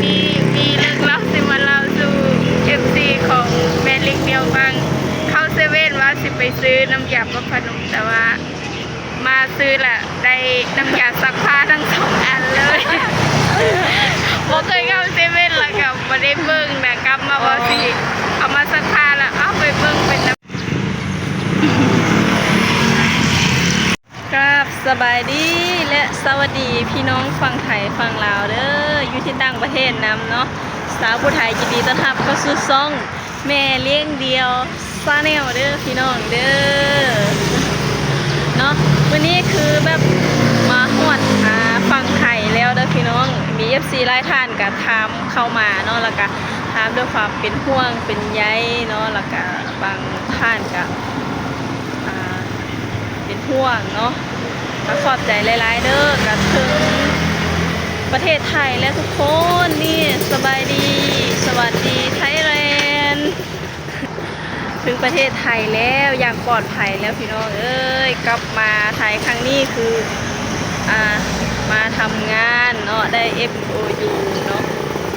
นี้มีเรื่องเล่าสิมาเล่าสู่FCของแม่ลิงเดียวฟังเข้าเซเว่นว่าสิไปซื้อน้ำยาประพนมแต่ว่ามาซื้อแหละได้น้ำยาซักผ้าทั้งสองอันเลยบ่เคยเข้าเซเว่นแล้วกับบ่ได้เบิ่งนะกลับมาว่าสิเอามาซักผ้าแล้วเอาไปเบิ่งเป็นครับสบายดีและสวัสดีพี่น้องฝั่งไทยฝั่งลาวเด้ออยู่ที่ต่างประเทศนำเนาะสาวผู้ไทยยินดีต้อนรับเข้าสู่ช่องแม่เลี้ยงเดียวซาแนลเด้อพี่น้องเด้อเนาะวันนี้คือแบบมาฮอดฝั่งไทยแล้วเด้อพี่น้องมี FC หลายท่านก็ถามเข้ามาเนาะแล้วก็ถามด้วยความเป็นห่วงเป็นใยเนาะแล้วก็บางท่านก็เป็นห่วงเนาะก็ขอบใจหลายๆเด้อกับถึงประเทศไทยและทุกคนนี่สบายดีสวัสดีไทยแลนด์ถึงประเทศไทยแล้วอย่างปลอดภัยแล้วพี่น้องเอ้ยกลับมาไทยครั้งนี้คือมาทำงานเนาะได้ MOU เนาะ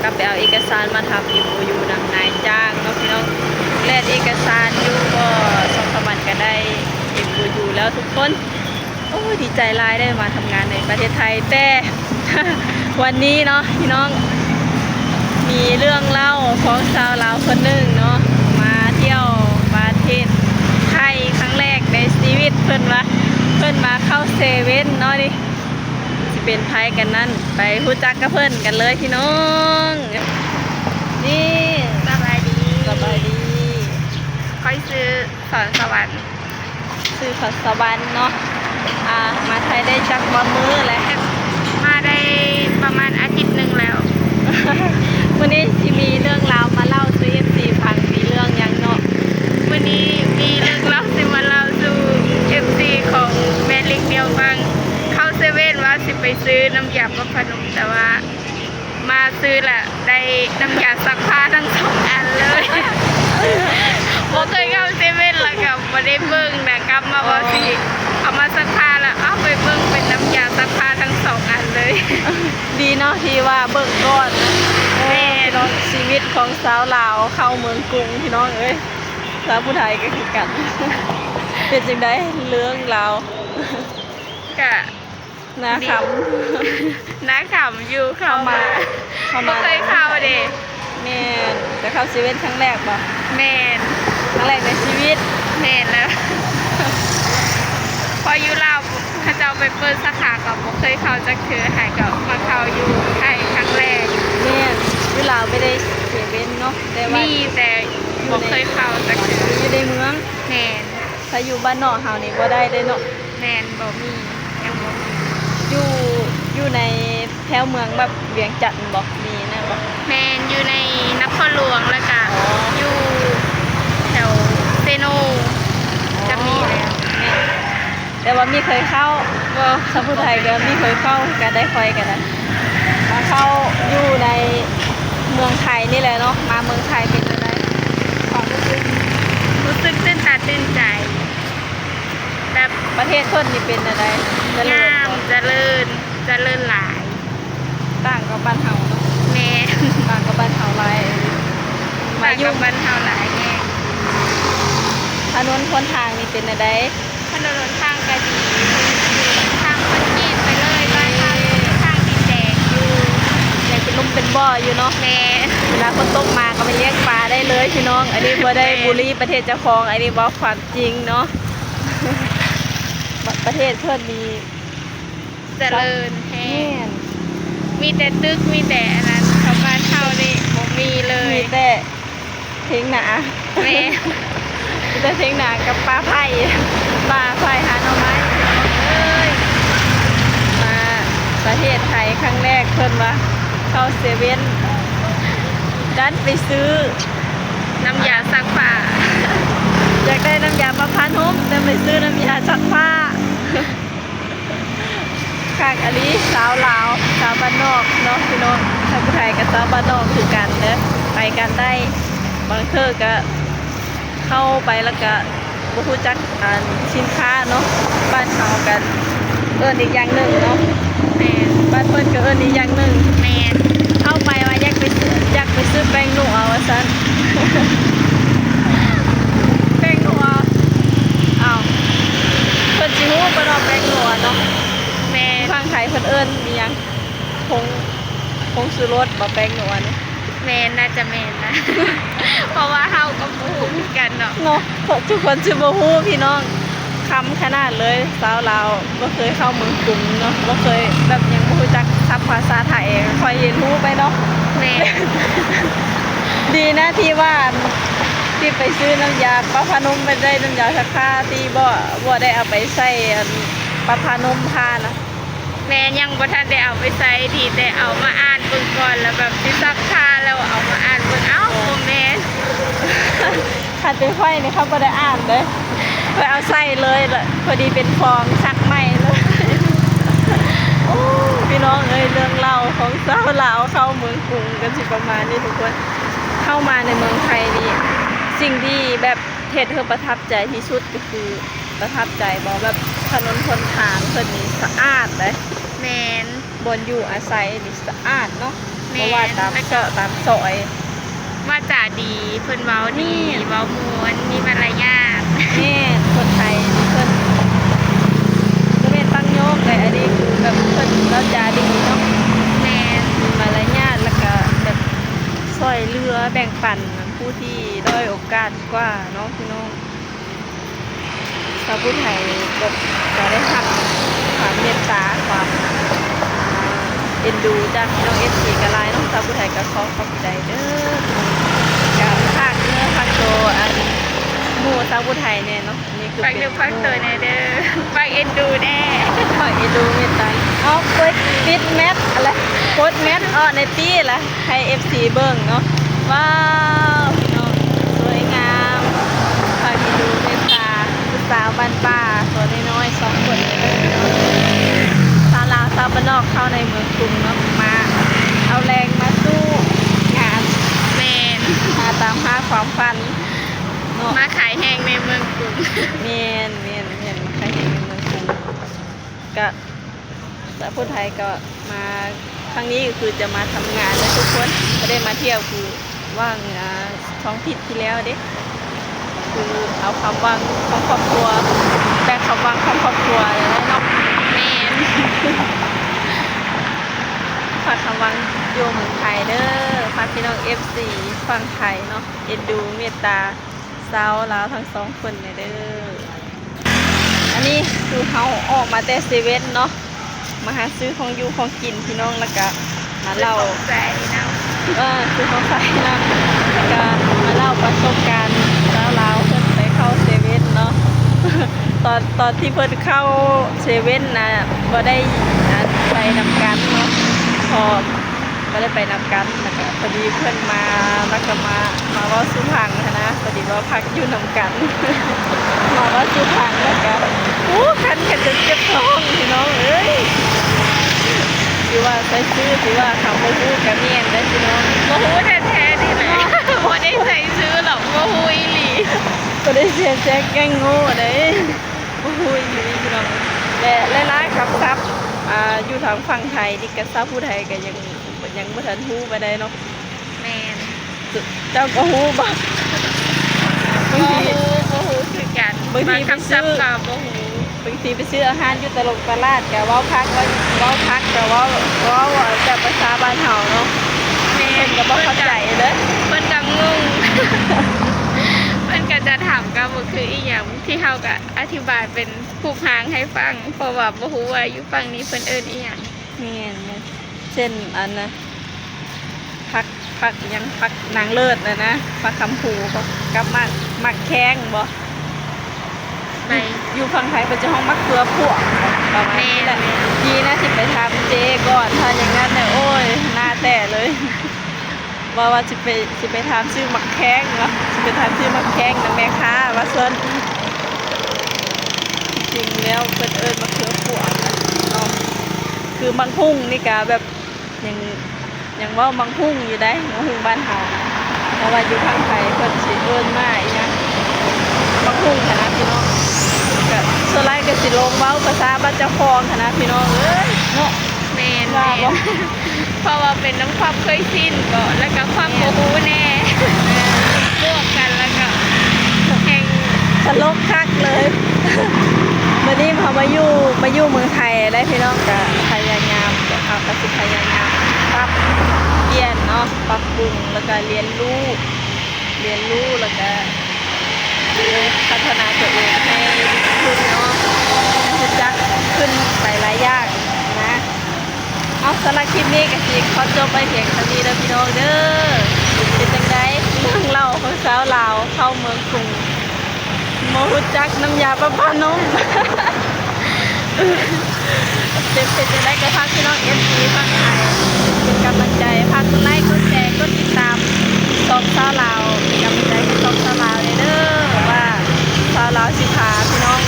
กลับไปเอาเอกสารมาทำ MOU นำนายจ้างเนาะพี่น้องแลกเอกสารอยู่ก็2-3 วันก็ได้ MOU แล้วทุกคนโอ้ดีใจหลายได้มาทำงานในประเทศไทยแต่ วันนี้เนาะพี่น้องมีเรื่องเล่าของชาวลาวคนหนึ่งเนาะมาเที่ยวประเทศไทยครั้งแรกในชีวิตเพิ่นมาเข้าเซเว่นเนาะนี่จะเป็นไผกันนั่นไปรู้จักกับเพิ่นกันเลยพี่น้องนี่สบายดี ค่อยซื้อสอนสวรรค์ขอสวรรค์เนาะมาไทยได้จักบ่มื้อแล้วมาได้ประมาณอาทิตย์หนึ่งแล้ว วันนี้จะมีเรื่องราวมาเล่าสู่ FC ฟังมีเรื่องยังเนาะวันนี้มีเรื่องเล่าสิมาเล่าสู่ FC ของแม่ลิงเดียวฟังเข้าเซเว่นว่าสิไปซื้อน้ำยาประพนมแต่ว่ามาซื้อแหละได้น้ำยาซักผ้าทั้งสองอันเลยบ่เคยเข้าเซเว่นแล้วกับบ่ได้เบิ่งนะกลับมาว่าสิเอามาซักผ้าแล้วเอาไปเบิ่งเป็นน้ำยาซักผ้าทั้งสองอันเลย ดีเนาะที่ว่าเบิ่งก่อนแม่น้องชีวิตของสาวลาวเข้าเมืองกรุงพี่น้องเอ้ยสาวผู้ไทยก็คือกันเป็นจังได๋เรื่องราวก็น่าขำน่าขำอยู่เข้ามาบ่เคยเข้าเด้แม่นแต่เข้าเซเว่นครั้งแรกบ่แม่นครั้งแรกในชีวิตแม่นแล้วพออยู่ลาวเขาจะไปเปิดสาขากับบ่เคยเข้าจักเทื่อหายก็มาเข้าอยู่ไทยครั้งแรกแม่นอยู่ลาวไม่ได้เซเว่นเนาะแต่ว่ามีแต่บ่เคยเข้าจักเทื่ออยู่ในเมืองแม่นถ้าอยู่บ้านนอกเฮานี่บ่ได้เด้เนาะแม่นบ่มียังบ่อยู่ในแถวเมืองแบบเวียงจันทน์บ่มีนะบ่แม่นอยู่ในนครหลวงแล้วก็อยู่แถวเซโนจะมีแล้วแต่ว่ามีเคยเข้าบ่สาวผู้ไทยก็มีเคยเข้ากันได้ค่อยกันนะมาเข้าอยู่ในเมืองไทยนี่แหละเนาะมาเมืองไทยเป็นจังได๋ความรู้สึกตื่นตาตื่นใจแบบประเทศเพิ่นนี่เป็นจังได๋งามเจริญหลายต่างกับบ้านเฮาเนาะแม่ต่างกับบ้านเฮาหลายมาอยู่บ้านเฮาหลายแน่ถนนหนทางนี่เป็นจังได๋ถนนหนทางก็ดีทางมันจีดไปเลยบ้านเฮาทางดินแดงอยู่ยังเป็นลุ่มเป็นบ่ออยู่เนาะแม่เวลาฝนตกมาก็ไปเลี้ยงปลาได้เลยพี่น้องอันนี้บ่ได้บุรีประเทศเจ้าของอันนี้บอกความจริงเนาะประเทศเพิ่นมีเจริญแท้มีแต่ตึกมีแต่อันนั้นชาวบ้านเฮานี่บ่มีเลยมีแต่เถียงนาแม่มีแต่เถียงนากับปลาไผ่หาหน่อไม้เอ้ยมาประเทศไทยครั้งแรกเพิ่นว่าเข้าเซเว่นดันไปซื้อน้ำยาซักผ้าอยากได้น้ำยาประพนมแต่ไปซื้อน้ำยาซักผ้าข้างอันนี้สาวลาวสาวบ้านนอกเนาะพี่น้องชาวผู้ไทยกับสาวบ้านนอกคือกันเด้อไปกันได้บางเทื่อก็เข้าไปแล้วก็บ่รู้จักสินค้าเนาะบ้านเฮากันเอิ้นอีกอย่างหนึ่งเนาะแม่บ้านเพิ่นก็เอิ้นอีกอย่างหนึ่งแม่เข้าไปว่าอยาก ผงชูรสบ่แป้งนัวนี่ แมนน่าจะแมนนะ เพราะว่าเฮากับปูคือกันเนาะ เนาะทุกคนสิบ่ฮู้พี่น้องคำขนาดเลยสาวลาวบ่เคยเข้าเมืองกรุงเนาะบ่เคยแบบยังบ่รู้จักศัพท์ภาษาไทยค่อยเรียนรู้ไปเนาะ แมน ดีนะที่ว่าที่ไปซื้อน้ำยาปลาพานมไปได้น้ำยาซักผ้าที่บ่ได้เอาไปใส่อันปลาพานมผ้านะ แมนยังบ่ทันได้เอาไปใส่ทีแต่เอามาอ่านเบิ่งก่อนแล้วแบบสิซักผ้าแล้วเอามาอ่านเบิ่งเอ้าบ่แมน ถ้าเป็นไฟนี่เขาบ่ได้อ่านเลยไปเอาใส่เลยแหละพอดีเป็นฟองซักใหม่เลย โอ้พี่น้องเอ้ยเรื่องเล่าของสาวลาวเข้าเมืองกรุงกันสิประมาณนี้ทุกคนเข้ามาในเมืองไทยนี่สิ่งที่แบบเฮ็ดให้ประทับใจที่สุดก็คือประทับใจบ่แบบถนนหนทางเพิ่นนี่สะอาดเลย แมน บนอยู่อาศัยนี่สะอาดเนาะ แม่ เพราะว่าตามเซาะตามซอย ว่าจ่าดีเพิ่นเว้าดี นี่ เว้าม่วนมีมารยาท นี่คนไทยนี่เพิ่นก็เป็นตั้งโยกแต่อันนี้คือแบบเพิ่นเราจาดีเนาะ แมน มีมารยาทแล้วก็แบบช่วยเหลือแบ่งปันผู้ที่ด้อยโอกาสกว่าเนาะพี่น้องชาวผู้ไทยก็ได้รับความเมตตาความเอ็นดูจากน้องเอฟซีกะลายน้องชาวผู้ไทยก็ขอขอบใจเด้อกับภาคเนื้อภาคโตอันหมู่ชาวผู้ไทยเนี่ยเนาะนี่คือ ฝาก เป็น ดูฝากตัวแน่เด้อฝากเอ็นดูแน่ ฝากเอ็นดูเมตตาเอาโค้ดฟิตแมทอะไรโค้ดแมทในตี้ละให้เอฟซีเบิ่งเนาะว้าวพี่น้องสวยงามฝากเอ็นดูเมตตาผู้สาวบ้านป่าตัวน้อยๆสองคนเลยเด้อพี่น้องสาวลาวสาวบ้านนอกเข้าในเมืองกรุงเนาะมาเอาแรงมาสู้งาน แมน มาตามหาความฝันเนาะ มาขายแห้งในเมืองกรุง เมียนมาใครเห็นเมืองกรุงก็สาวผู้ไทยก็มาครั้งนี้ก็คือจะมาทำงานนะทุกคนไม่ได้มาเที่ยวคือว่างท้องทิศที่แล้วเด้คือเอาความว่างของครอบครัวแต่ความว่างของครอบครัวเลยนะเนาะ แมน ฝากคำวังโยเมืองไทยเด้อฝากพี่น้อง FC ฟังไทยเนาะเอ็นดูเมตตาสาวลาวทั้งสองคนเนี่ยเด้ออันนี้คือเขาออกมาแต่เซเว่นเนาะมาหาซื้อของอยู่ของกินพี่น้องแล้วก็มาเล่า ใจนะ ซื้อของใส่นะแล้วก็มาเล่าประสบการณ์สาวลาวเพิ่นไปเข้าเซเว่นเนาะ ตอนที่เพิ่นเข้าเซเว่นนะบ่ได้ไปนำกันเนาะพอก็ได้ไปนำกันแล้วก็พอดีเพื่อนมาแล้วก็มาเว่าสุพังนะพอดีว่าพักอยู่นำกัน มาเว่าสุพังแล้วก็คันกันจนเจ็บท้องพี่น้องเอ้ยสิว่าใส่ซื้อสิว่าคำบ่ฮู้กับเมียนได้อพี่น้อง โมหูแท้ๆนี่แหละ โมได้ใส่ซื้อหรอกโมหูอีหลี ก็ได้เสียแจ๊กแกล้งโง่เด้บ่ฮู้อยู่นี่พี่น้องและหลายๆครับอยู่ทางฝั่งไทยนี่ก็ซาผู้ไทยก็ยังบ่ทันฮู้ไปได้เนาะ แมน เจ้าก็ฮู้บ่ โม บางที หูโมหูคือกัน บางที คำศัพท์กับโมหู บางทีไปซื้ออาหารอยู่ตลกตลาดก็เว้าพักก็เว้าแต่ภาษาบ้านเฮาเนาะ แม เพิ่ น นก็บ่เข้าใจเด้อ เพิ่นก็งง เพิ่นก็จะถามกับว่าคืออีหยังที่เฮาก็อธิบายเป็นผู้พางให้ฟังเพราะว่าบ่ฮู้ว่าอยู่ฝั่งนี้เพิ่นเอิ้นอีหยัง แม่นเช่นอันนะผักยังผักนางเลิศนะผักคำผูก็กับมักแข้งบ่ ไป อยู่ฝั่งไทยเป็นจะห้องมักเขือพวกประมาณนี้แหละดีนะที่ไปทำเจก่อนถ้าอย่างนั้นเนี่ยโอ้ยหน้าแต่เลย ว่าจะไปทำชื่อมักแข้งเนาะจะไปทำชื่อมักแข้งนะแม่ค้าว่าส่วนจริงแล้วเป็นมักเขือพวกนะเนาะคือมังพุ่งนี่กะแบบยังว่ามังพุ่งอยู่ได้มังพุ่งบ้านเฮาเพราะว่าอยู่ข้างไทยเพิ่นสิมาอีกนะมังพุ่งค่ะนะพี่น้องก็ส่วนไรก็สิลงเว้าภาษาบ้านเจ้าของค่ะนะพี่น้องเอ้ยเนาะ แมน ว่าบ่ เพราะว่าเป็นน้ำความเคยชินก่อนแล้วก็ความโมหูแน่บวกกันแล้วก็แห่ง ตลกคักเลย วันนี้พอมาอยู่เมืองไทยได้พี่น้องก็พยายามก็สิพยายามปรับ นาะปรับปรุงแล้วก็เรียนรู้แล้วก็พัฒนาตัวเองให้ดีขึ้นเนาะรู้จักขึ้นหลายๆอย่างนะเอาสำหรับคลิปนี้ก็สิขอจบไปเพียงเท่านี้เด้อพี่น้องเด้อเป็นจังไดเรื่องเล่าของสาวลาวเข้าเมืองกรุงมารู้จักน้ำยาประพานม เป็นจะได้กระทั่งพี่น้องเอฟซีฟังไทยเป็นกำลังใจพากกดไลค์กดแชร์กดติดตามซองสาวลาวเป็นกำลังใจให้ซองสาวลาวเลยเด้อว่าสาวลาวสิพาพี่น้อง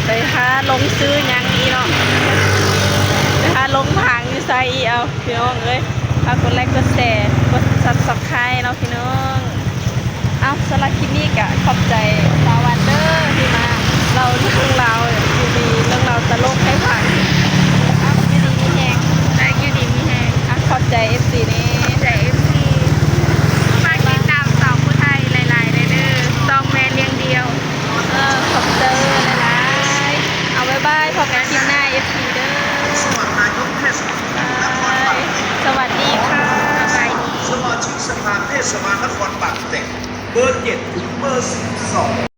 ไปหาลงซื้อหยังอีเนาะไปหาลงผางอยู่ไซอีเอาพี่น้องเอ้ยพากกดไลค์กดแชร์กดซับสไครต์เนาะพี่น้องเอาสำหรับคลิปนี้ก็ขอบใจสาววันเด้อที่มาเราเรื่องราวอยู่ดีเรื่องราวตลกให้ฟังอ้าวอยู่ดีมีแหง และอยู่ดีมีแฮง อ่ะขอบใจ FC นี่ ใจ FC ฝากติดตามสาวผู้ไทยหลายๆเด้อซองแม่เลี้ยงเดียว ขอบเจอหลายๆเอาบ๊ายบายพบกันคลิปหน้า FC เด้อ สมัครนายกเทศมนตรีนครปากเกร็ด สวัสดีค่ะ สบายดี สมาชิกสภาเทศบาลนครปากเกร็ดเบอร์ 7 ถึงเบอร์ 12